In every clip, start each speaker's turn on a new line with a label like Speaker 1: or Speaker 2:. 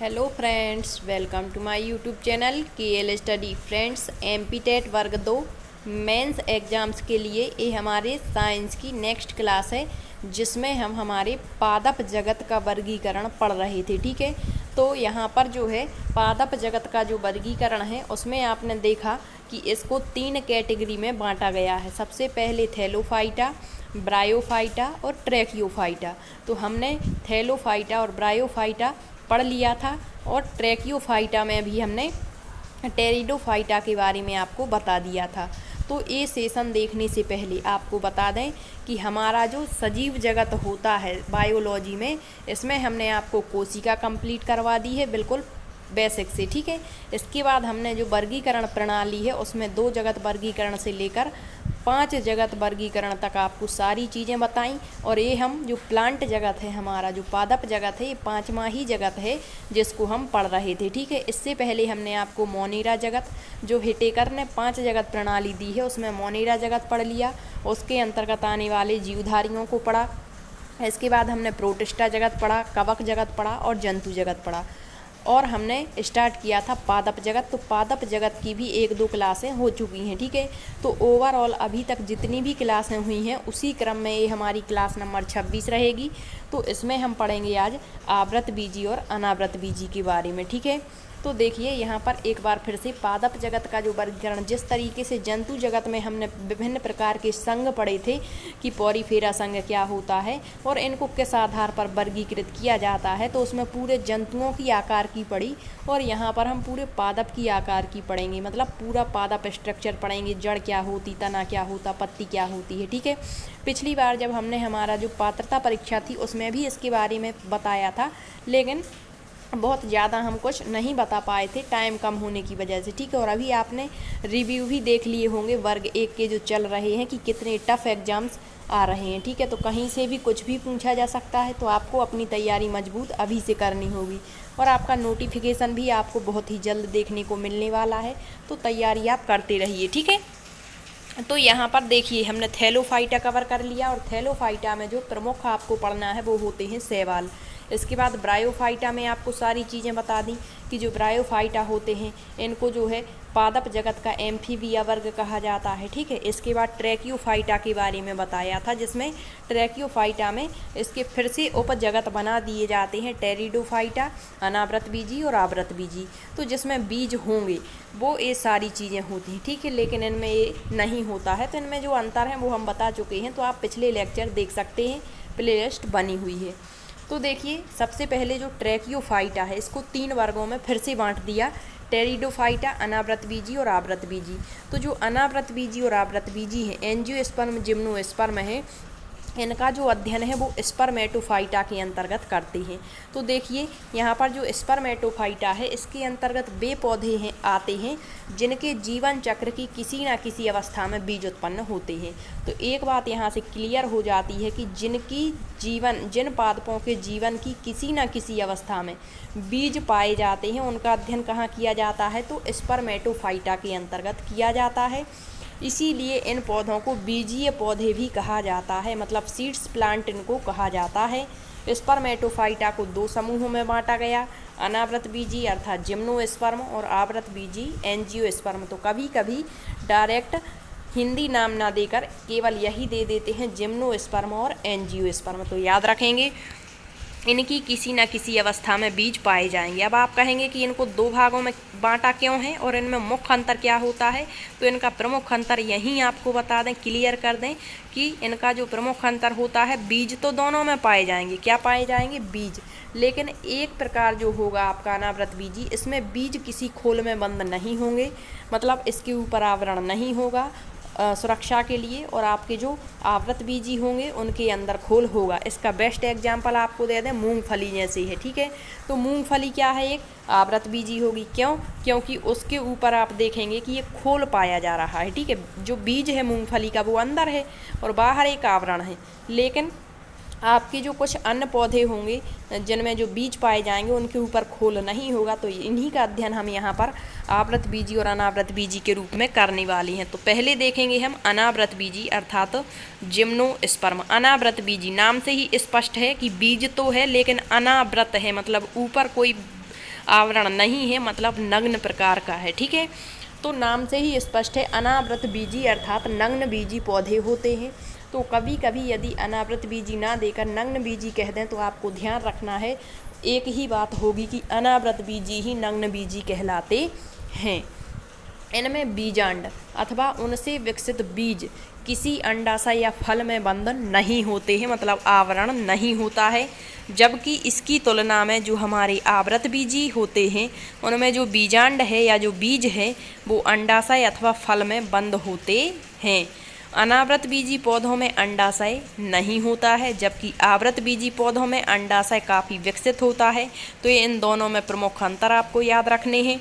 Speaker 1: Hello friends, welcome to my YouTube channel KL study. Friends, MPTET वर्ग 2 mains exams के लिए ये हमारे साइंस की नेक्स्ट क्लास है, जिसमें हम हमारे पादप जगत का वर्गीकरण पढ़ रहे थे। ठीक है, तो यहाँ पर जो है पादप जगत का जो वर्गीकरण है उसमें आपने देखा कि इसको 3 कैटेगरी में बांटा गया है। सबसे पहले थैलोफाइटा, ब्रायोफाइटा और ट्रैकियोफाइटा। तो हमने थैलोफाइटा और ब्रायोफाइटा पढ़ लिया था, और ट्रैकियोफाइटा में भी हमने टेरिडोफाइटा के बारे में आपको बता दिया था। तो ये सेशन देखने से पहले आपको बता दें कि हमारा जो सजीव जगत होता है बायोलॉजी में, इसमें हमने आपको कोशिका कंप्लीट करवा दी है बिल्कुल बेसिक से। ठीक है, इसके बाद हमने जो वर्गीकरण प्रणाली है उसमें 2 जगत वर्गीकरण से लेकर 5 जगत वर्गीकरण तक आपको सारी चीज़ें बताई। और ये हम जो प्लांट जगत है, हमारा जो पादप जगत है, ये 5वां ही जगत है जिसको हम पढ़ रहे थे। ठीक है, इससे पहले हमने आपको मोनीरा जगत, जो हिटेकर ने 5 जगत प्रणाली दी है, उसमें मोनीरा जगत पढ़ लिया। उसके अंतर्गत आने वाले जीवधारियों को पढ़ा। इसके बाद हमने प्रोटिस्टा जगत पढ़ा, कवक जगत पढ़ा और जंतु जगत पढ़ा। और हमने स्टार्ट किया था पादप जगत। तो पादप जगत की भी 1-2 क्लासें हो चुकी हैं। ठीक है, तो ओवरऑल अभी तक जितनी भी क्लासें हुई हैं उसी क्रम में ये हमारी क्लास नंबर 26 रहेगी। तो इसमें हम पढ़ेंगे आज आवृत बीजी और अनावृत बीजी के बारे में। ठीक है, तो देखिए यहाँ पर एक बार फिर से पादप जगत का जो वर्गीकरण, जिस तरीके से जंतु जगत में हमने विभिन्न प्रकार के संघ पढ़े थे कि पॉरीफेरा संघ क्या होता है और इनको किस आधार पर वर्गीकृत किया जाता है, तो उसमें पूरे जंतुओं की आकार की पढ़ी। और यहाँ पर हम पूरे पादप की आकार की पढ़ेंगे, मतलब पूरा पादप स्ट्रक्चर पढ़ेंगे। जड़ क्या होती, तना क्या होता, पत्ती क्या होती है। ठीक है, पिछली बार जब हमने हमारा जो पात्रता परीक्षा थी उसमें भी इसके बारे में बताया था, लेकिन बहुत ज़्यादा हम कुछ नहीं बता पाए थे टाइम कम होने की वजह से। ठीक है, और अभी आपने रिव्यू भी देख लिए होंगे वर्ग 1 के जो चल रहे हैं कि कितने टफ़ एग्ज़ाम्स आ रहे हैं। ठीक है, तो कहीं से भी कुछ भी पूछा जा सकता है, तो आपको अपनी तैयारी मजबूत अभी से करनी होगी। और आपका नोटिफिकेशन भी आपको बहुत ही जल्द देखने को मिलने वाला है, तो तैयारी आप करते रहिए। ठीक है, तो यहाँ पर देखिए हमने थैलोफाइटा कवर कर लिया, और थैलोफाइटा में जो प्रमुख आपको पढ़ना है वो होते हैं शैवाल। इसके बाद ब्रायोफाइटा में आपको सारी चीज़ें बता दी कि जो ब्रायोफाइटा होते हैं इनको जो है पादप जगत का एम्फीबिया वर्ग कहा जाता है। ठीक है, इसके बाद ट्रैकियोफाइटा के बारे में बताया था, जिसमें ट्रैकियोफाइटा में इसके फिर से उपजगत बना दिए जाते हैं, टेरिडोफाइटा, अनावृत बीजी और आवृत बीजी। तो जिसमें बीज होंगे वो ये सारी चीज़ें होती हैं। ठीक है, लेकिन इनमें ये नहीं होता है। तो इनमें जो अंतर है वो हम बता चुके हैं, तो आप पिछले लेक्चर देख सकते हैं, प्लेलिस्ट बनी हुई है। तो देखिए सबसे पहले जो ट्रैकियोफाइटा है इसको 3 वर्गों में फिर से बांट दिया, टेरिडोफाइटा, अनावृत बीजी और आवृत बीजी। तो जो अनावृत बीजी और आवृत बीजी है, एंजियोस्पर्म, जिम्नोस्पर्म है, इनका जो अध्ययन है वो स्पर्मेटोफाइटा के अंतर्गत करते हैं। तो देखिए यहाँ पर जो स्पर्मेटोफाइटा है इसके अंतर्गत वे पौधे हैं आते हैं जिनके जीवन चक्र की किसी न किसी अवस्था में बीज उत्पन्न होते हैं। तो एक बात यहाँ से क्लियर हो जाती है कि जिन पादपों के जीवन की किसी न किसी अवस्था में बीज पाए जाते हैं, उनका अध्ययन कहाँ किया जाता है, तो स्पर्मेटोफाइटा के अंतर्गत किया जाता है। इसीलिए इन पौधों को बीजीय पौधे भी कहा जाता है, मतलब सीड्स प्लांट इनको कहा जाता है। स्पर्मेटोफाइटा को 2 समूहों में बांटा गया, अनावृत बीजी अर्थात जिम्नोस्पर्म और आवृत बीजी एंजियोस्पर्म। तो कभी कभी डायरेक्ट हिंदी नाम ना देकर केवल यही दे देते हैं, जिम्नोस्पर्म और एंजियोस्पर्म। तो याद रखेंगे इनकी किसी न किसी अवस्था में बीज पाए जाएंगे। अब आप कहेंगे कि इनको 2 भागों में बांटा क्यों है और इनमें मुख्य अंतर क्या होता है, तो इनका प्रमुख अंतर यहीं आपको बता दें, क्लियर कर दें कि इनका जो प्रमुख अंतर होता है, बीज तो दोनों में पाए जाएंगे। क्या पाए जाएंगे? बीज। लेकिन एक प्रकार जो होगा आपका अनावृत बीजी, इसमें बीज किसी खोल में बंद नहीं होंगे, मतलब इसके ऊपर आवरण नहीं होगा सुरक्षा के लिए। और आपके जो आवृत बीजी होंगे उनके अंदर खोल होगा। इसका बेस्ट एग्जाम्पल आपको दे दें, मूंगफली जैसे है। ठीक है, तो मूंगफली क्या है, एक आवृत बीजी होगी। क्यों? क्योंकि उसके ऊपर आप देखेंगे कि ये खोल पाया जा रहा है। ठीक है, जो बीज है मूंगफली का वो अंदर है और बाहर एक आवरण है। लेकिन आपके जो कुछ अन्य पौधे होंगे जिनमें जो बीज पाए जाएंगे उनके ऊपर खोल नहीं होगा। तो इन्हीं का अध्ययन हम यहाँ पर आवृत बीजी और अनावृत बीजी के रूप में करने वाली हैं। तो पहले देखेंगे हम अनावृत बीजी अर्थात जिम्नोस्पर्म। अनावृत बीजी नाम से ही स्पष्ट है कि बीज तो है लेकिन अनावृत है, मतलब ऊपर कोई आवरण नहीं है, मतलब नग्न प्रकार का है। ठीक है, तो नाम से ही स्पष्ट है, अनावृत बीजी अर्थात नग्न बीजी पौधे होते हैं। तो कभी कभी यदि अनावृत बीजी ना देकर नग्न बीजी कह दें तो आपको ध्यान रखना है, एक ही बात होगी कि अनावृत बीजी ही नग्न बीजी कहलाते हैं। इनमें बीजांड अथवा उनसे विकसित बीज किसी अंडाशय या फल में बंधन नहीं होते हैं, मतलब आवरण नहीं होता है। जबकि इसकी तुलना में जो हमारे आवृत बीजी होते हैं उनमें जो बीजांड है या जो बीज है वो अंडाशय अथवा फल में बंद होते हैं। अनावृत बीजी पौधों में अंडाशय नहीं होता है, जबकि आवृत बीजी पौधों में अंडाशय काफ़ी विकसित होता है। तो ये इन दोनों में प्रमुख अंतर आपको याद रखने हैं।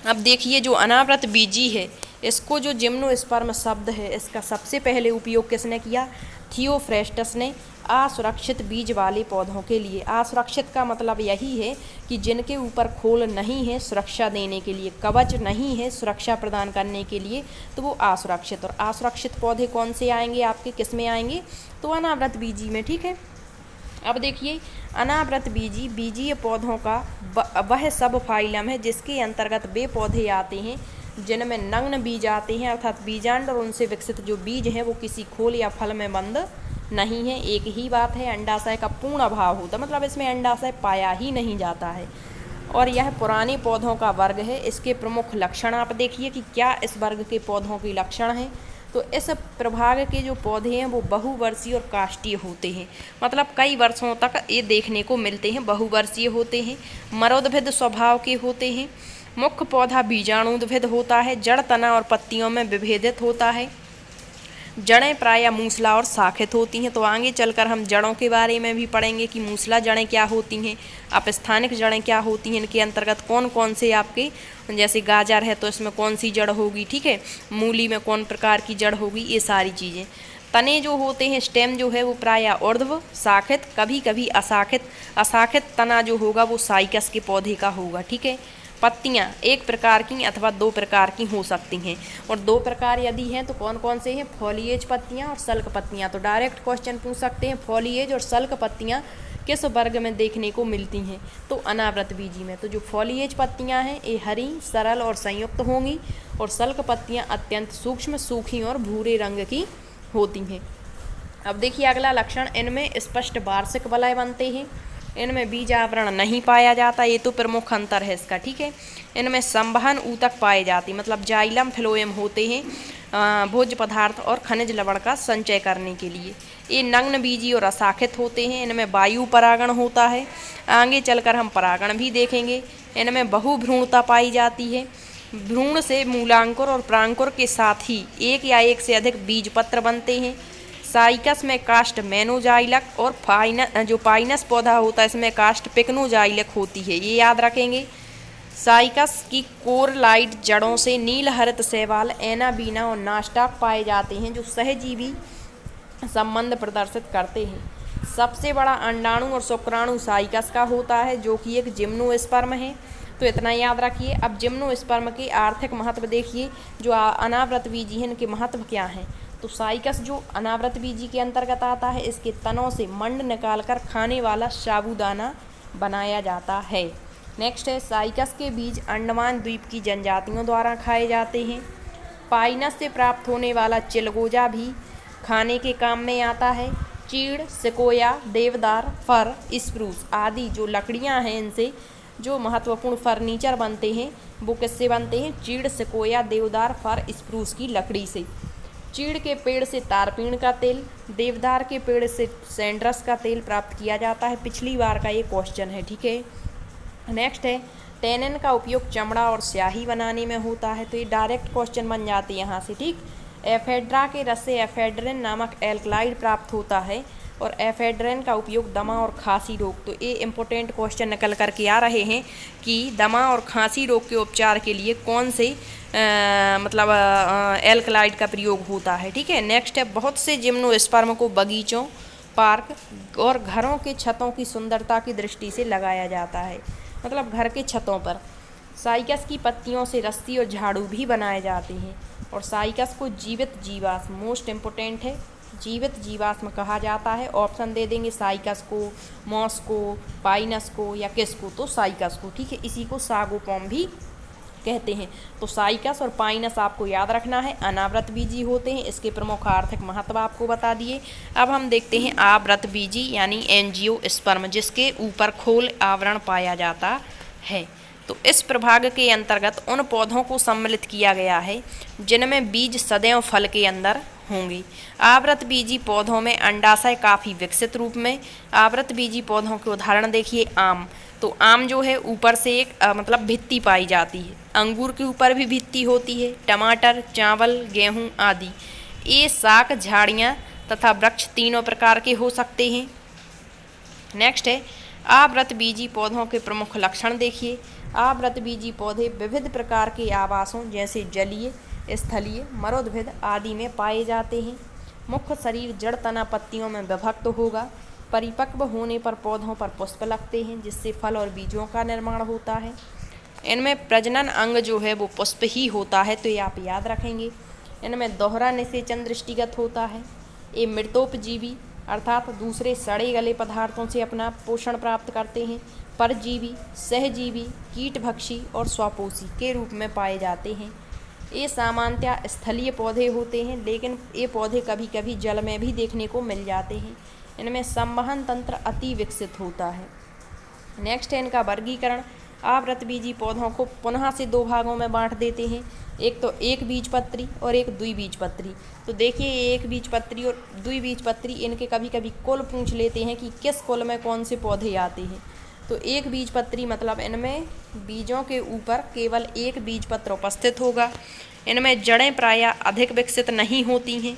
Speaker 1: अब देखिए, जो अनावृत बीजी है इसको जो जिम्नोस्पर्म शब्द है इसका सबसे पहले उपयोग किसने किया? थियोफ्रेस्टस ने असुरक्षित बीज वाले पौधों के लिए। असुरक्षित का मतलब यही है कि जिनके ऊपर खोल नहीं है सुरक्षा देने के लिए, कवच नहीं है सुरक्षा प्रदान करने के लिए, तो वो असुरक्षित। और असुरक्षित पौधे कौन से आएंगे आपके, किस में आएंगे? तो अनावृत बीजी में। ठीक है, अब देखिए, अनावृत बीजी बीजीय पौधों का वह सब फाइलम है जिसके अंतर्गत वे पौधे आते हैं जिनमें नग्न बीज आते हैं, अर्थात बीजांड और उनसे विकसित जो बीज हैं वो किसी खोल या फल में बंद नहीं है। एक ही बात है, अंडाशय का पूर्ण अभाव होता है, मतलब इसमें अंडाशय पाया ही नहीं जाता है। और यह पुराने पौधों का वर्ग है। इसके प्रमुख लक्षण आप देखिए कि क्या इस वर्ग के पौधों के लक्षण हैं। तो इस प्रभाग के जो पौधे हैं वो बहुवर्षीय और काष्ठीय होते हैं, मतलब कई वर्षों तक ये देखने को मिलते हैं, बहुवर्षीय होते हैं, मरोद्भिद स्वभाव के होते हैं। मुख्य पौधा बीजाणुद्भिद होता है, जड़, तना और पत्तियों में विभेदित होता है। जड़ें प्रायः मूसला और शाखित होती हैं। तो आगे चलकर हम जड़ों के बारे में भी पढ़ेंगे कि मूसला जड़ें क्या होती हैं, अपस्थानिक जड़ें क्या होती हैं, इनके अंतर्गत कौन कौन से आपके, जैसे गाजर है तो इसमें कौन सी जड़ होगी, ठीक है, मूली में कौन प्रकार की जड़ होगी, ये सारी चीज़ें। तने जो होते हैं, स्टेम जो है वो प्रायः ऊर्ध्व शाखित, कभी कभी अशाखित। अशाखित तना जो होगा वो साइकस के पौधे का होगा। ठीक है, पत्तियाँ एक प्रकार की अथवा दो प्रकार की हो सकती हैं, और दो प्रकार यदि हैं तो कौन कौन से हैं? फॉलिएज पत्तियाँ और सल्क पत्तियाँ। तो डायरेक्ट क्वेश्चन पूछ सकते हैं, फॉलिएज और सल्क पत्तियाँ किस वर्ग में देखने को मिलती हैं? तो अनावृत बीजी में। तो जो फॉलिएज पत्तियाँ हैं ये हरी, सरल और संयुक्त होंगी, और सल्क पत्तियाँ अत्यंत सूक्ष्म, सूखी और भूरे रंग की होती हैं। अब देखिए अगला लक्षण, इनमें स्पष्ट वार्षिक वलय बनते हैं, इनमें बीज आवरण नहीं पाया जाता, ये तो प्रमुख अंतर है इसका। ठीक है, इनमें संवहन ऊतक पाए जाते, मतलब जाइलम फ्लोएम होते हैं भोज्य पदार्थ और खनिज लवण का संचय करने के लिए। ये नग्न बीजी और अशाखित होते हैं, इनमें वायु परागण होता है। आगे चलकर हम परागण भी देखेंगे। इनमें बहुभ्रूणता पाई जाती है, भ्रूण से मूलांकुर और प्रांकुर के साथ ही एक या एक से अधिक बीज पत्र बनते हैं। साइकस में कास्ट मेनोजाइलक और जो पाइनस पौधा होता है इसमें कास्ट पिक्नोजाइलक होती है, ये याद रखेंगे। साइकस की कोरलाइट जड़ों से नील हरित शैवाल, एनाबीना और नास्टाक पाए जाते हैं जो सहजीवी संबंध प्रदर्शित करते हैं। सबसे बड़ा अंडाणु और शुक्राणु साइकस का होता है जो कि एक जिम्नोस्पर्म है। तो इतना याद रखिए। अब जिम्नोस्पर्म के आर्थिक महत्व देखिए, जो अनावृत बीजी हैं इनके महत्व क्या हैं। तो साइकस जो अनावृत बीजी के अंतर्गत आता है, इसके तनों से मंड निकालकर खाने वाला साबूदाना बनाया जाता है। नेक्स्ट है, साइकस के बीज अंडमान द्वीप की जनजातियों द्वारा खाए जाते हैं। पाइनस से प्राप्त होने वाला चिलगोजा भी खाने के काम में आता है। चीड़, सिकोया, देवदार, फर, स्प्रूस आदि जो लकड़ियां हैं, इनसे जो महत्वपूर्ण फर्नीचर बनते हैं वो किससे बनते हैं? चीड़, सिकोया, देवदार, फर, स्प्रूस की लकड़ी से। चीड़ के पेड़ से तारपीण का तेल, देवदार के पेड़ से सैंड्रस का तेल प्राप्त किया जाता है। पिछली बार का ये क्वेश्चन है। ठीक है, नेक्स्ट है, टेनिन का उपयोग चमड़ा और स्याही बनाने में होता है। तो ये डायरेक्ट क्वेश्चन बन जाती है यहाँ से। ठीक, एफेड्रा के रस से एफेड्रिन नामक एल्कलाइड प्राप्त होता है, और एफेड्रिन का उपयोग दमा और खांसी रोग, तो ये इंपॉर्टेंट क्वेश्चन निकल करके आ रहे हैं कि दमा और खांसी रोग के उपचार के लिए कौन से एल्कलाइड का प्रयोग होता है। ठीक है, नेक्स्ट है, बहुत से जिम्नोस्पर्म को बगीचों, पार्क और घरों के छतों की सुंदरता की दृष्टि से लगाया जाता है, मतलब घर के छतों पर। साइकस की पत्तियों से रस्सी और झाड़ू भी बनाए जाते हैं, और साइकस को जीवित जीवाश्म, मोस्ट इम्पोर्टेंट है, जीवित जीवाश्म कहा जाता है? ऑप्शन दे देंगे साइकस को, मॉस को, पाइनस को या किसको? तो साइकस को, ठीक है। इसी को सागोपॉम भी कहते हैं। तो साइकस और पाइनस आपको याद रखना है, अनावृत बीजी होते हैं। इसके प्रमुख आर्थिक महत्व आपको बता दिए। अब हम देखते हैं आवृत बीजी यानी एंजियोस्पर्म, जिसके ऊपर खोल आवरण पाया जाता है। तो इस प्रभाग के अंतर्गत उन पौधों को सम्मिलित किया गया है जिनमें बीज सदैव फल के अंदर होंगे। आवृत बीजी पौधों में अंडाशय काफ़ी विकसित रूप में। आवृत बीजी पौधों के उदाहरण देखिए, आम। तो आम जो है ऊपर से एक मतलब भित्ति पाई जाती है। अंगूर के ऊपर भी भित्ति होती है। टमाटर, चावल, गेहूं आदि। ये शाक, झाड़ियाँ तथा वृक्ष तीनों प्रकार के हो सकते हैं। नेक्स्ट है आवृत बीजी पौधों के प्रमुख लक्षण देखिए। आवृत बीजी पौधे विविध प्रकार के आवासों जैसे जलीय, स्थलीय, मरोद्भिद आदि में पाए जाते हैं। मुख्य शरीर जड़ तना पत्तियों में विभक्त होगा। परिपक्व होने पर पौधों पर पुष्प लगते हैं, जिससे फल और बीजों का निर्माण होता है। इनमें प्रजनन अंग जो है वो पुष्प ही होता है, तो ये आप याद रखेंगे। इनमें दोहरा निषेचन दृष्टिगत होता है। ये मृतोपजीवी अर्थात दूसरे सड़े गले पदार्थों से अपना पोषण प्राप्त करते हैं। परजीवी, सहजीवी, कीटभक्षी और स्वपोषी के रूप में पाए जाते हैं। ये सामान्यतः स्थलीय पौधे होते हैं, लेकिन ये पौधे कभी कभी जल में भी देखने को मिल जाते हैं। इनमें संवहन तंत्र अति विकसित होता है। नेक्स्ट है इनका वर्गीकरण। आवृत बीजी पौधों को पुनः से दो भागों में बांट देते हैं, एक तो एक बीजपत्री और एक द्विबीजपत्री। तो देखिए एक बीजपत्री और द्विबीजपत्री, इनके कभी कभी कुल पूछ लेते हैं कि किस कुल में कौन से पौधे आते हैं। तो एक बीजपत्री मतलब इनमें बीजों के ऊपर केवल एक बीजपत्र उपस्थित होगा। इनमें जड़ें प्रायः अधिक विकसित नहीं होती हैं।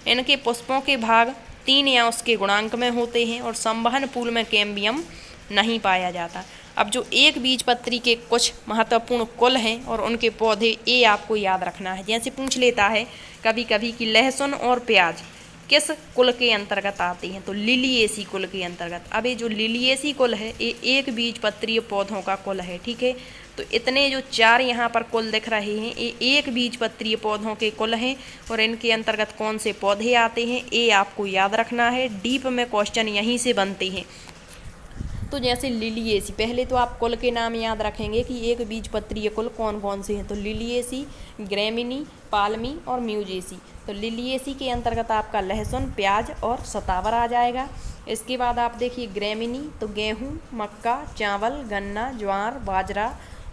Speaker 1: इनके पुष्पों के भाग 3 या उसके गुणांक में होते हैं और संवहन पूल में कैम्बियम नहीं पाया जाता। अब जो एक बीजपत्री के कुछ महत्वपूर्ण कुल हैं और उनके पौधे, ये आपको याद रखना है। जैसे पूछ लेता है कभी कभी कि लहसुन और प्याज किस कुल के अंतर्गत आते हैं, तो लिलिएसी कुल के अंतर्गत। अब ये जो लिलिएसी कुल है ये एक बीजपत्रीय पौधों का कुल है, ठीक है। तो इतने जो 4 यहाँ पर कुल दिख रहे हैं ये एक बीजपत्रीय पौधों के कुल हैं और इनके अंतर्गत कौन से पौधे आते हैं ये आपको याद रखना है। डीप में क्वेश्चन यहीं से बनते हैं। तो जैसे लिलिएसी, पहले तो आप कुल के नाम याद रखेंगे कि एक बीजपत्रीय कुल कौन कौन से हैं। तो लिलिएसी, ग्रैमिनी, पाल्मी और म्यूजेसी। तो लिलिएसी के अंतर्गत आपका लहसुन, प्याज और सतावर आ जाएगा। इसके बाद आप देखिए ग्रैमिनी, तो गेहूँ, मक्का, चावल, गन्ना, ज्वार, बाजरा,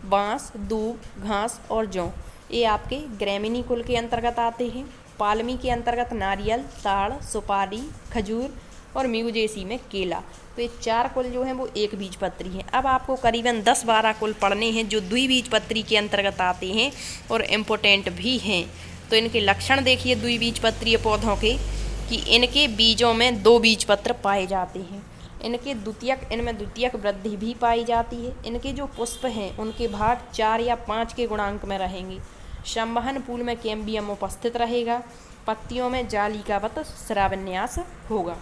Speaker 1: बांस, दूब, घास और जौ, ये आपके ग्रैमिनी कुल के अंतर्गत आते हैं। पाल्मी के अंतर्गत नारियल, ताड़, सुपारी, खजूर और म्यूजेसी में केला। तो ये 4 कुल जो हैं वो एक बीजपत्री हैं। अब आपको करीबन 10-12 कुल पढ़ने हैं जो द्विबीजपत्री के अंतर्गत आते हैं और इम्पोर्टेंट भी हैं। तो इनके लक्षण देखिए द्विबीजपत्रीय पौधों के, कि इनके बीजों में 2 बीजपत्र पाए जाते हैं। इनमें द्वितीयक वृद्धि भी पाई जाती है। इनके जो पुष्प हैं उनके भाग 4 या 5 के गुणांक में रहेंगे। संवहन पूल में कैम्बियम उपस्थित रहेगा। पत्तियों में जालिकावत श्रावन्यास होगा।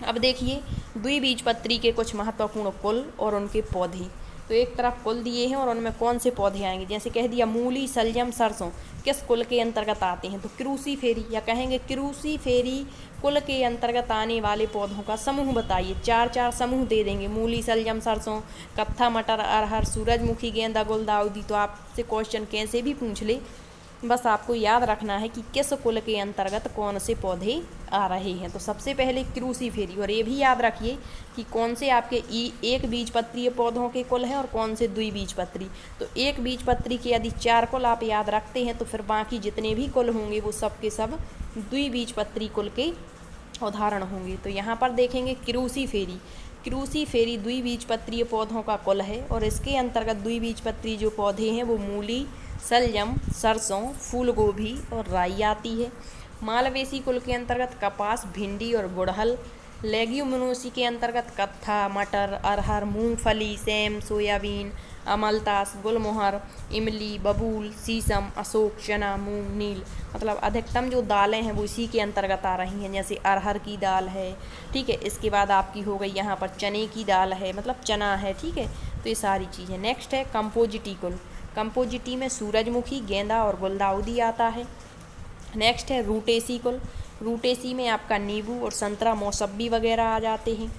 Speaker 1: अब देखिए द्विबीजपत्री के कुछ महत्वपूर्ण कुल और उनके पौधे। तो एक तरफ कुल दिए हैं और उनमें कौन से पौधे आएंगे। जैसे कह दिया मूली, सलजम, सरसों किस कुल के अंतर्गत आते हैं, तो क्रूसीफेरी या कहेंगे क्रूसीफेरी कुल के अंतर्गत आने वाले पौधों का समूह बताइए। 4 समूह दे देंगे, मूली, सलजम, सरसों, कत्था, मटर, अरहर, सूरजमुखी, गेंदा, गुलदाउदी। तो आपसे क्वेश्चन कैसे भी पूछ ले, बस आपको याद रखना है कि किस कुल के अंतर्गत कौन से पौधे आ रहे हैं। तो सबसे पहले क्रूसीफेरी, और ये भी याद रखिए कि कौन से आपके एक बीजपत्रीय पौधों के कुल हैं और कौन से द्विबीजपत्री। तो एक बीजपत्री के यदि 4 कुल आप याद रखते हैं तो फिर बाकी जितने भी कुल होंगे वो सब के सब द्विबीजपत्री कुल के उदाहरण होंगे। तो यहाँ पर देखेंगे क्रूसीफेरी। क्रूसीफेरी द्विबीजपत्रीय पौधों का कुल है और इसके अंतर्गत द्विबीजपत्री जो पौधे हैं वो मूली, सलजम, सरसों, फूल गोभी और राई आती है। मालवेसी कुल के अंतर्गत कपास, भिंडी और गुड़हल। लेग्यूमिनोसी के अंतर्गत कत्था, मटर, अरहर, मूंगफली, सेम, सोयाबीन, अमलतास, गुलमोहर, इमली, बबूल, सीसम, अशोक, चना, मूंग, नील। मतलब अधिकतम जो दालें हैं वो इसी के अंतर्गत आ रही हैं। जैसे अरहर की दाल है, ठीक है। इसके बाद आपकी हो गई यहाँ पर चने की दाल है, मतलब चना है, ठीक है। तो ये सारी चीज़ें। नेक्स्ट है कंपोजिटी कुल। कंपोजिटी में सूरजमुखी, गेंदा और गुलदाउदी आता है। नेक्स्ट है रूटेसी कुल। रूटेसी में आपका नींबू और संतरा मौसम्बी वगैरह आ जाते हैं।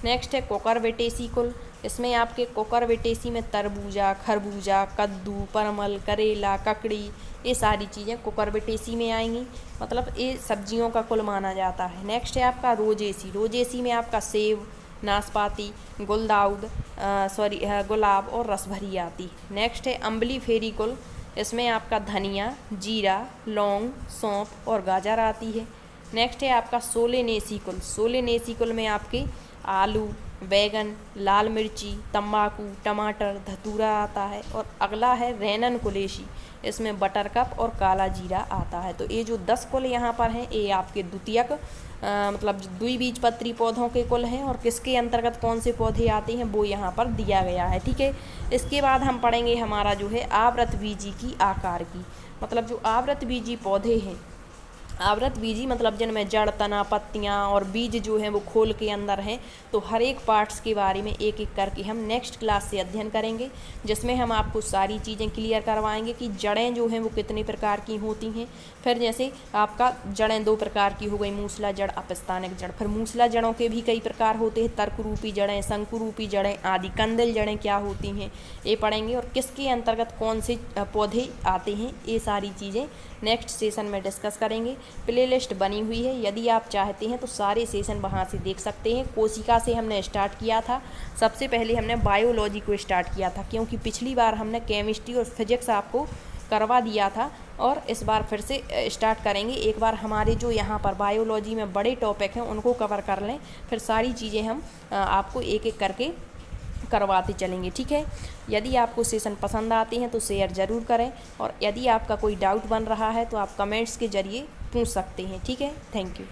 Speaker 1: नेक्स्ट है कोकरवेटेसी कुल, इसमें आपके कोकरवेटेसी में तरबूजा, खरबूजा, कद्दू, परमल, करेला, ककड़ी, ये सारी चीज़ें कोकरवेटेसी में आएंगी, मतलब ये सब्जियों का कुल माना जाता है। नेक्स्ट है आपका रोजेसी, रोजेसी में आपका सेब, नाशपाती, गुलदाउद गुलाब और रसभरी आती। नेक्स्ट है अम्बली फेरी कुल, इसमें आपका धनिया, जीरा, लौंग, सौंफ और गाजर आती है। नेक्स्ट है आपका सोलेनेसी कुल, सोलेनेसी कुल में आपके आलू, बैगन, लाल मिर्ची, तम्बाकू, टमाटर, धतूरा आता है। और अगला है रेनन कुलेशी, इसमें बटरकप और काला जीरा आता है। तो ये जो 10 कुल यहाँ पर हैं ये आपके द्वितीयक मतलब द्विबीजपत्री पौधों के कुल हैं, और किसके अंतर्गत कौन से पौधे आते हैं वो यहाँ पर दिया गया है। ठीक है, इसके बाद हम पढ़ेंगे हमारा जो है आवृतबीजी की आकार की, मतलब जो आवृतबीजी पौधे हैं, आवृतबीजी मतलब जिनमें जड़, तना, पत्तियाँ और बीज जो हैं वो खोल के अंदर हैं। तो हर एक पार्ट्स के बारे में एक एक करके हम नेक्स्ट क्लास से अध्ययन करेंगे, जिसमें हम आपको सारी चीज़ें क्लियर करवाएंगे कि जड़ें जो हैं वो कितने प्रकार की होती हैं। फिर जैसे आपका जड़ें 2 प्रकार की हो गई, मूसला जड़, अपस्थानिक जड़। फिर मूसला जड़ों के भी कई प्रकार होते हैं, तर्करूपी जड़ें, शंकुरूपी जड़ें आदि। कंदल जड़ें क्या होती हैं ये पढ़ेंगे, और किसके अंतर्गत कौन से पौधे आते हैं ये सारी चीज़ें नेक्स्ट सेशन में डिस्कस करेंगे। प्लेलिस्ट बनी हुई है, यदि आप चाहते हैं तो सारे सेशन वहाँ से देख सकते हैं। कोशिका से हमने स्टार्ट किया था, सबसे पहले हमने बायोलॉजी को स्टार्ट किया था, क्योंकि पिछली बार हमने केमिस्ट्री और फिजिक्स आपको करवा दिया था, और इस बार फिर से स्टार्ट करेंगे। एक बार हमारे जो यहाँ पर बायोलॉजी में बड़े टॉपिक हैं उनको कवर कर लें, फिर सारी चीज़ें हम आपको एक एक करके करवाते चलेंगे। ठीक है, यदि आपको सेशन पसंद आते हैं तो शेयर ज़रूर करें, और यदि आपका कोई डाउट बन रहा है तो आप कमेंट्स के ज़रिए पूछ सकते हैं। ठीक है, थैंक यू।